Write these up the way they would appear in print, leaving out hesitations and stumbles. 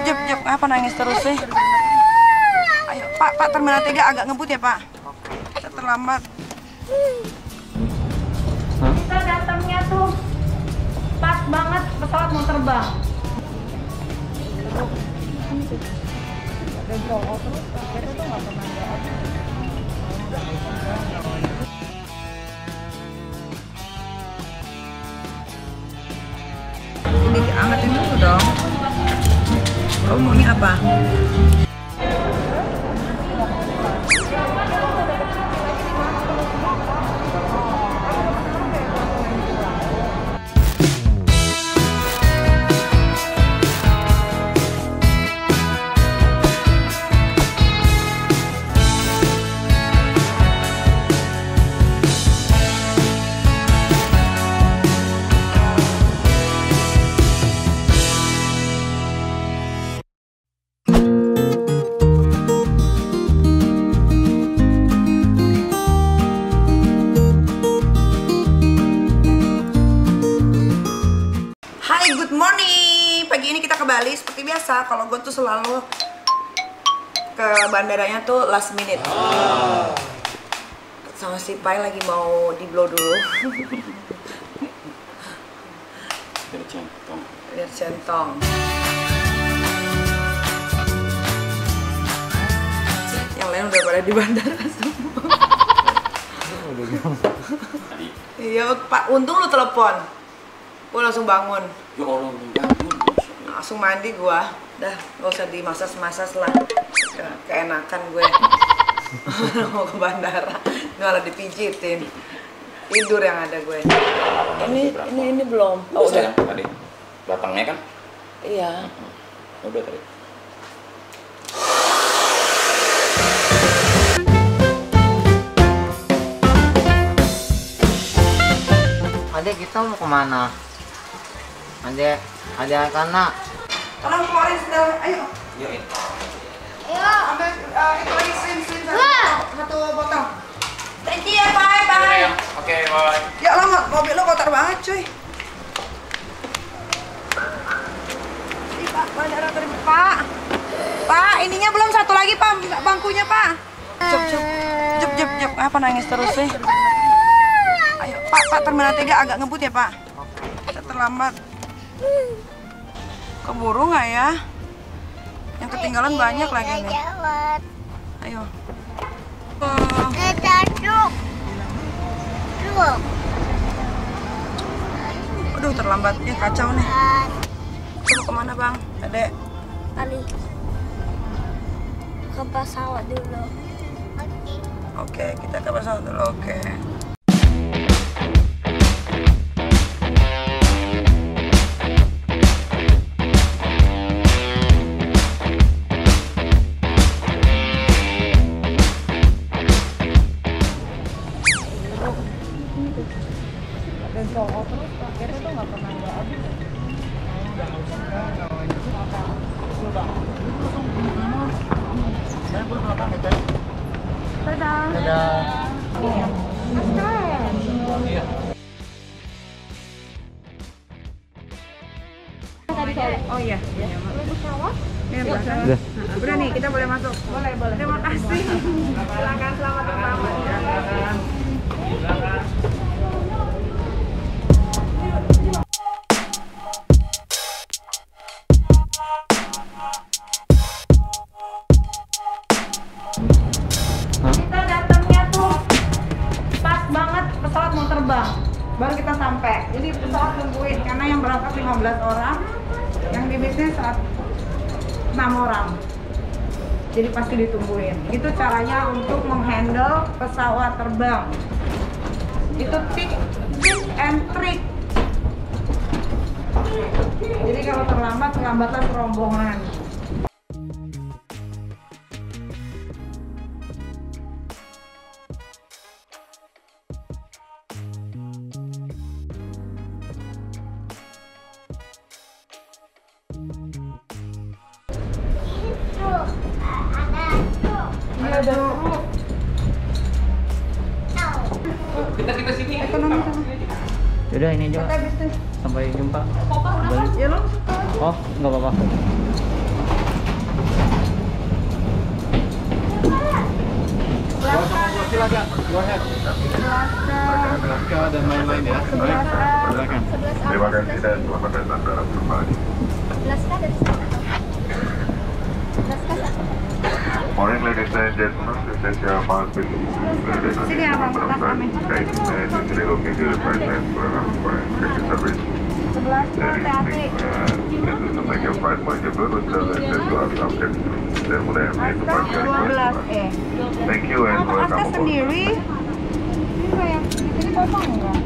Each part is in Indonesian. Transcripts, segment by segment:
Jep, apa nangis terus sih? Ayo, Pak, Terminal 3 agak ngebut ya, Pak? Kita terlambat. Kita datangnya tuh pas banget pesawat mau terbang. Ini diangetin dulu dong. Kamu maunya apa? Bali seperti biasa. Kalau gue tuh selalu ke bandaranya tuh last minute. Sama si Pai lagi mau di blow dulu. Lihat centong. Yang lain udah pada di bandara semua. Iya Pak, untung lu telepon. Gue langsung bangun. Ya Allah, langsung mandi gua, dah gak usah dimasas-masas lah, keenakan gue. Mau ke bandara, malah dipijitin, tidur yang ada gue. Ini belum. Oh udah tadi, batangnya kan? Iya. Udah tadi. Adek, kita mau kemana? Adek karena tolong keluarin sedang, ayo. Yuk. Ayo, ambil itu lagi sim satu botol. Thank you ya, bye. Oke, bye. Ya Allah, mobil lo kotor banget cuy. Ih, Pak, bandara terbuka. Pak, ininya belum satu lagi Pak, bangkunya Pak. Jep, apa nangis terus sih? Ayo, Pak, Terminal 3 agak ngebut ya Pak? Kita terlambat. Keburu nggak ya? Yang ketinggalan banyak lagi nih. Ayo. Aduh, terlambatnya kacau nih. Kita mau kemana Bang? Adek? Ali. Ke pesawat dulu. Oke, kita ke pesawat dulu. Oke. Dan soal terus akhirnya tuh nggak pernah nggak habis. dadah. Oh iya. Ini belakang. Udah nih, kita boleh masuk. Boleh. Terima kasih. Silakan, selamat datang. Kita datangnya tuh pas banget pesawat mau terbang. Baru kita sampai. Jadi pesawat tungguin karena yang berangkat 15 orang, yang di bisnis 6 orang. Jadi pasti ditungguin. Itu caranya untuk menghandle pesawat terbang. Itu tips and trick. Jadi kalau terlambatlah serombongan. Kita sini. Ekonomi. Yaudah ini aja. Kita bisnis. Sampai jumpa. Ya lo. Oh, nggak apa-apa. Silakan, go ahead. Sebelah dan lain-lain ya. Silakan. Terima kasih dan selamat datang dalam kembali. Morning ladies and gentlemen, this is your Malpit. Sini abang, sebelah kami. Service. Sebelah hati-hati. Make your flight manageable with the latest update. Dan mulai Atas 12E. Thank you and Kamu welcome Atas aboard. sendiri? Ini enggak yang di sini kosong enggak?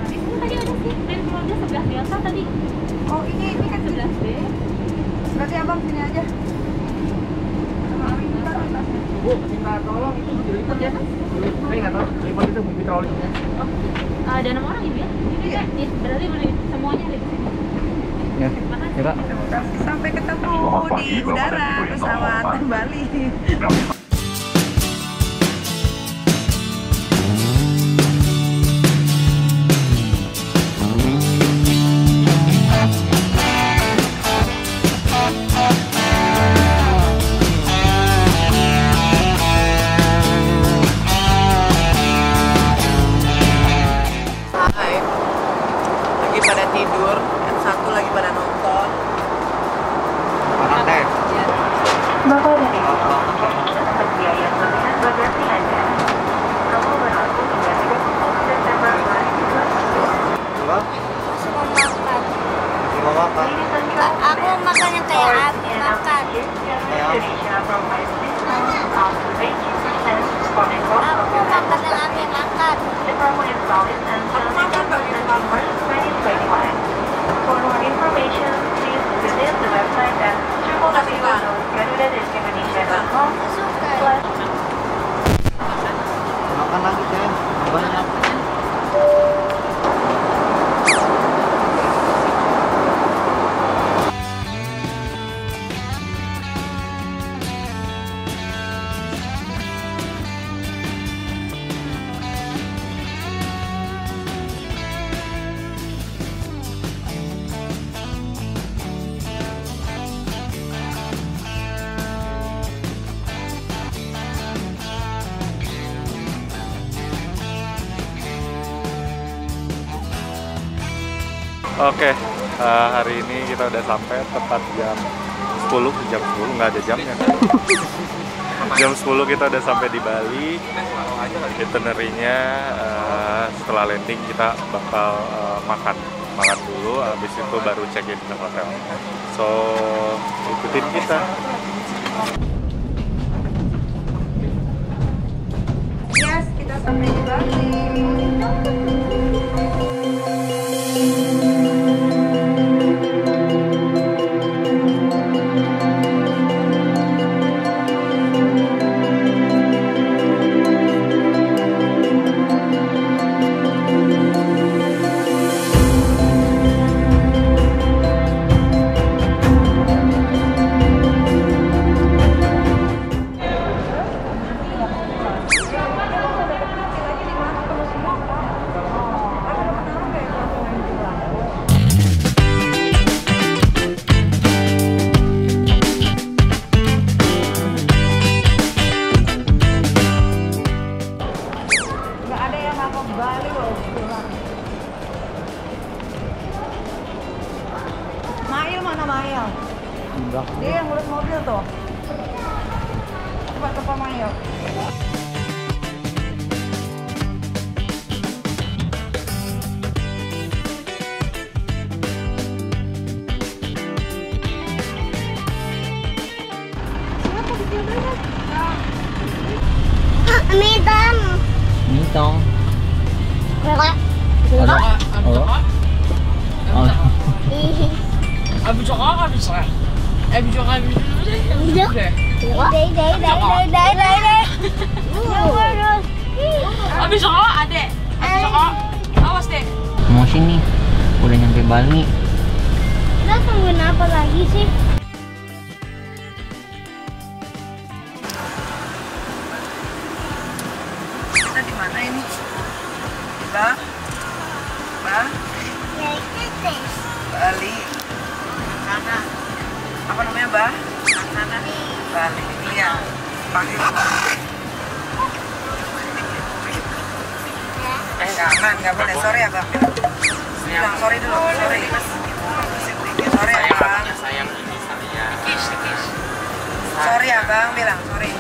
Di sini tadi ada sih, dan keluarga sebelah Delta tadi. Oh ini kan 11B. berarti abang sini aja. Sama Ari juga atasnya. Bu, minta tolong itu diliput ya. Saya nggak tahu, liput itu bukti troli. Ada 6 orang ibu ya? Ini kan, berarti semuanya ada di sini. Ya, Makasih. Pak. Terima kasih. Sampai ketemu di udara pesawat Bali. Hai. Lagi pada tidur, yang satu lagi pada nonton. Orang deh. Bapak ada di Biaya pelayanan bagasi Anda. Kamu berlaku hingga 30 Desember 2020. Apa? Masih mau makan. Masih mau makan? Aku makan yang kayak Abi makan. Aku makan yang Abi makan. For more information, please visit the website at www.garuda.indonesia.com. Makan lagi deh. Banyak. Oke, hari ini kita udah sampai tepat jam 10 nggak ada jamnya kan? Jam 10 kita udah sampai di Bali. Itinerary-nya setelah landing kita bakal makan dulu, habis itu baru check in ke hotel. So ikutin kita. Yes, kita sampai di Bali. Mail mana Mail? Enggak. Dia yang ngurus mobil tuh. Coba telepon Mail. Mitong. Mitong. Kakak. Ada. Oh. Oh. Abi çok ağır bir şey. Abi çok ağır bir şey. Abi çok ağır adek. Abi çok ağır. Awas deh. Mau sini. Udah nyampe Bali. Kita tungguin apa lagi sih? Kita di mana ini? Bah? Bali. Mana? Apa namanya, Bah? Balik, iya. Pakai. Jangan, nggak boleh. Sorry ya, Bang. Bilang sorry dulu, sorry. Sorry ya, Bang. Sayang ini saya. Sorry ya, Bang. Bilang sorry.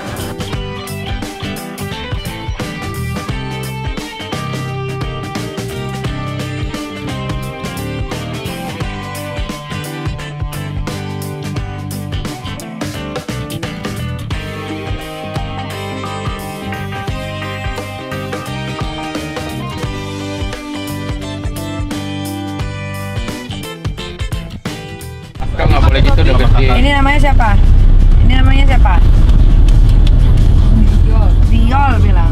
Kak nggak boleh gitu udah gede. Ini namanya siapa? Ini namanya siapa? Diol bilang.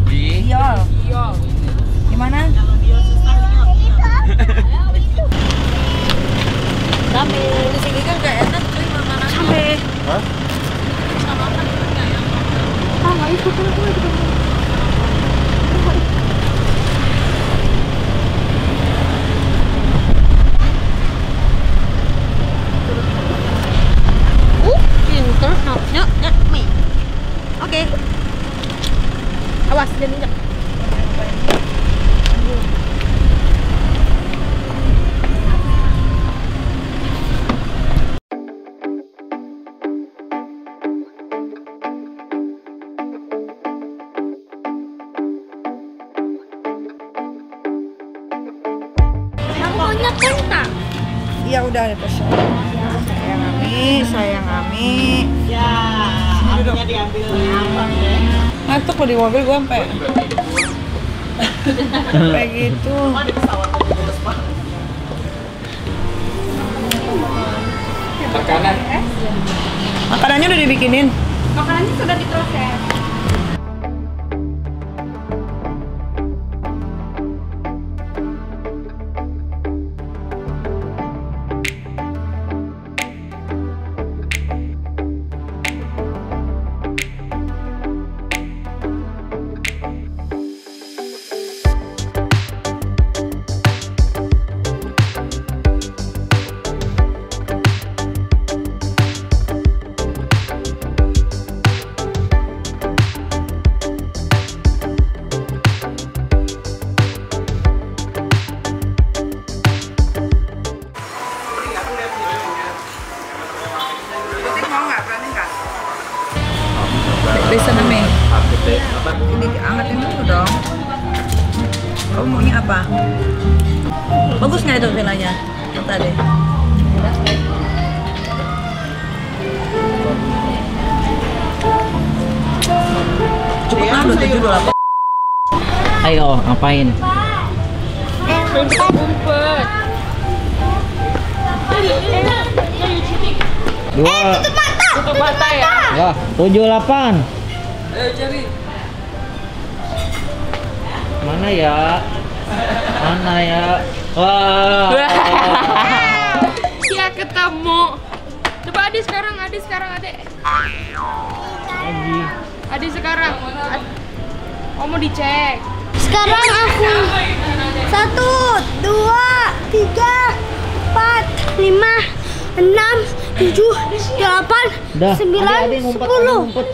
Diol. Gimana? Sampai di sini kan gak enak tuh makanan. Sampai. Hah? Nggak ikut aku. Pinter, nyok, mie. Oke. Awas, jangan injak. Aku maunya kentang. Iya udah ada pesan. Sayang Ami. Ya, apinya diambil abang deh. Ngantuk lo di mobil gue sampai gitu. Makanan. Makanannya udah dibikinin. Makanannya sudah diproses. Bisa namanya. Ini angetin dulu dong. Kamu maunya apa? Bagus nggak itu villanya tadi? Cukup lah, udah 7 Ayo, ngapain? Ngumpet. 2. Tutup mata ya. Ya, 7, 8. Ayo cari. Mana ya? Mana ya? Wah. Ya ketemu. Coba Adi sekarang, Adi. Adi sekarang. Oh mau dicek. Sekarang aku 1, 2, 3, 4, 5, 6, 7, 8, Dah, 9, adik, 10. ngumpet.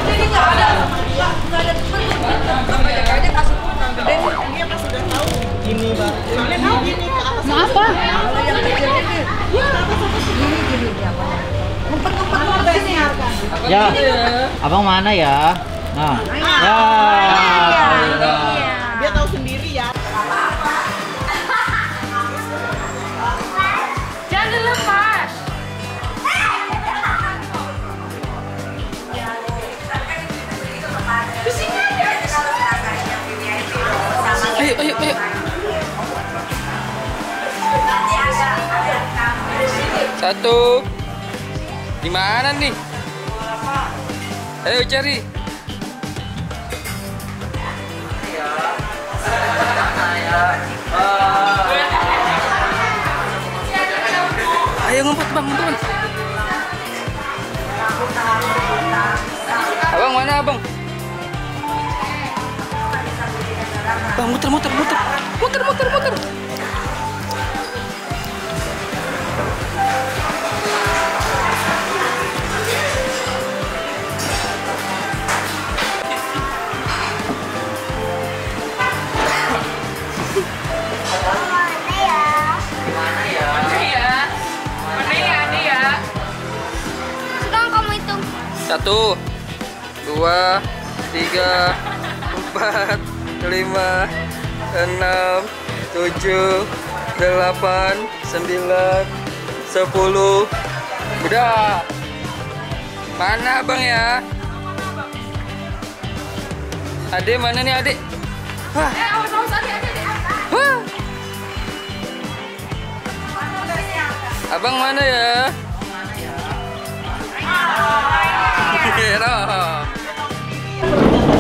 Jadi nggak ada temen apa ya kayaknya kasih kurang gede dia pas udah tahu Gini, Bang. Gini ke atas. Mau apa? kalau yang kecil ini gini dia apa ngumpet sini Ya, abang mana ya? Nah, ya. Dia tahu sendiri ya. Jangan dilepas. Ayo. Satu. Di mana nih? Ayo cari. Ayo ngumpet bang, ngumpet. Abang mana abang? Bang, muter. Sekarang kamu hitung. 1, 2, 3, 4, 5, 6, 7, 8, 9, 10. Udah. Mana Bang ya? Adek mana nih Adek? Wah. Awas adik. Wah. Abang mana ya?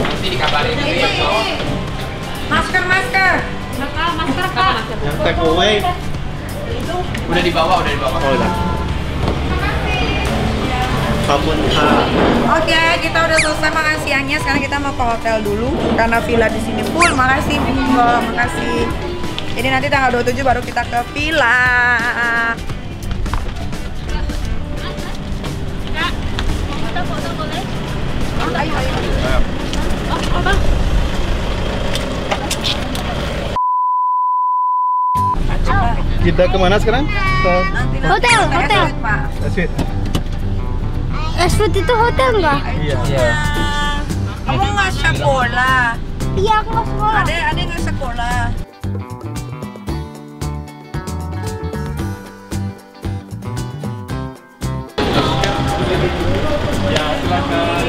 Nanti dikabarin dulu ya, Cok. Masker. Masker Kak. Yang take away. Udah dibawa. Oh, udah. Sabun Oke, kita udah selesai makan siangnya. Sekarang kita mau ke hotel dulu karena villa di sini full. Makasih Bimbo, makasih. Jadi nanti tanggal 27 baru kita ke villa. Foto boleh? Ayo. Kita kemana sekarang? Hotel. Pak. Sweet. Ashford itu hotel nggak? Iya. Kamu nggak sekolah? Iya, aku nggak sekolah. Ada nggak sekolah? Ya, silakan.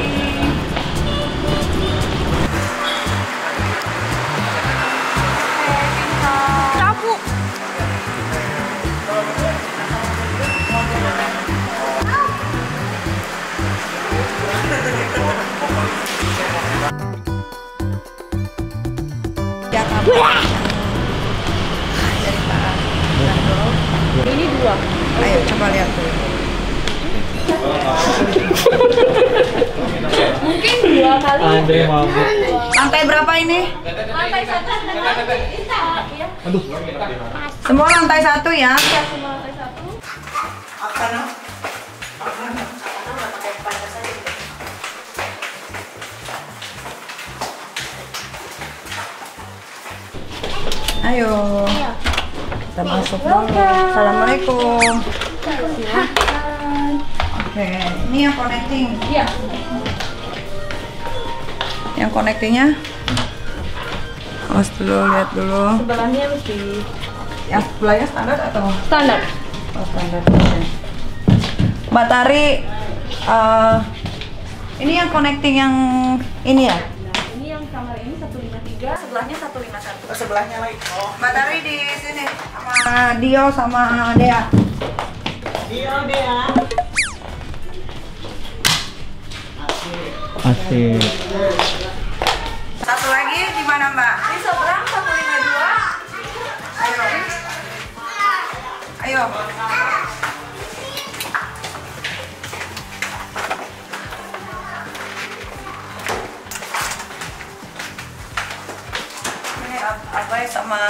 Sapu. Ya kamu. Ini 2. Ayo coba lihat dulu. Mungkin 2 kali. Andre mau. Lantai berapa ini? Lantai 1. Aduh. Semua lantai 1 ya. Semua lantai 1. Ayo. Kita masuk dulu. Assalamualaikum. Oke, ini yang connecting. Iya. Yang connectingnya. Awas dulu, lihat dulu. Sebelahnya mesti Yang sebelahnya standar atau? standar. Oh, standar. Oke. Mbak Tari, ini yang connecting yang ini ya? Ini yang kamar ini 153, sebelahnya 151. Oh, sebelahnya lagi. Mbak Tari di sini sama Dio sama Dea. Asik. Satu lagi di mana Mbak? Di seberang 152. Ayo. Ayo. Ini Abai sama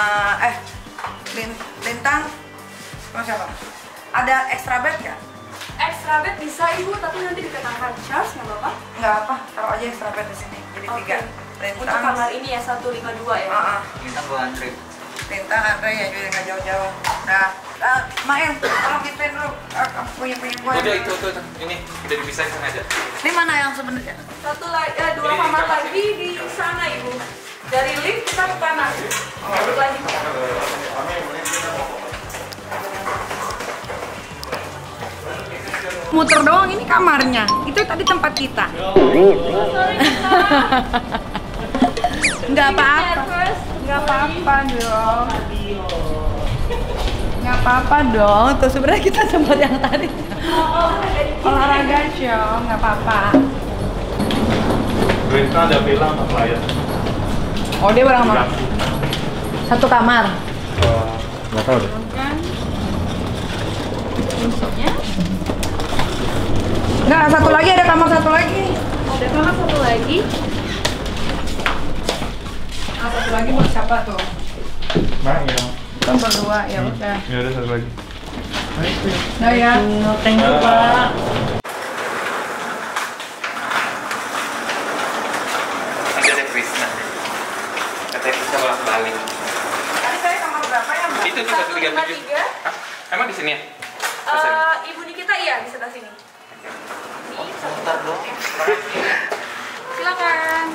Lintang sama siapa? Ada extra bed nggak? Extra bed bisa Ibu, tapi nanti dikenakan charge nggak apa-apa? Nggak apa, taruh aja extra bed di sini. Jadi Oke. 3. Untuk kamar ini ya 152 ya. Lintang gua antri. Lintang Andre ya juga nggak jauh-jauh. Nah, Mael, tolong gituin dulu. Punya gue. Udah itu ini udah dipisahin sengaja. Ini mana yang sebenarnya? Dua kamar lagi di sana Ibu. Dari lift kita ke kanan. Balik lagi. Muter doang, ini kamarnya. Itu tadi tempat kita. Nggak apa-apa. Nggak apa-apa dong. Nggak apa-apa dong. Tuh sebenarnya kita sempat yang tadi. Olahraga show, nggak apa-apa. Kita ada bilang apa klien? Oh dia berapa kamar? Satu kamar. Nggak tahu deh. Nggak, satu lagi ada kamar satu lagi. Ada kamar satu lagi. satu lagi buat siapa tuh? Mak, ya. Kan berdua, ya udah. Ya udah satu lagi. Nah ya. Thank you, Pak. Nanti ada Krisna. Katanya Krisna bolak balik. Tadi saya kamar berapa ya, Mbak? Itu tuh 137. Hah? Emang di sini ya? Ibu Nikita iya di sebelah sini. Sebentar dong. Silakan.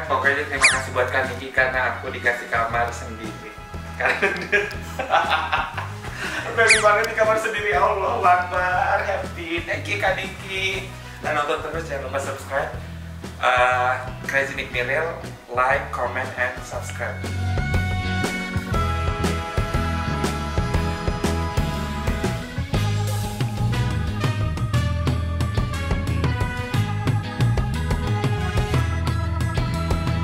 Pokoknya terima kasih buat Kak Niki karena aku dikasih kamar sendiri. Karena baby banget di kamar sendiri. Allah Akbar, happy. Thank you Kak Niki. Dan nonton terus, jangan lupa subscribe. Crazy Nick Miril, like, comment, and subscribe.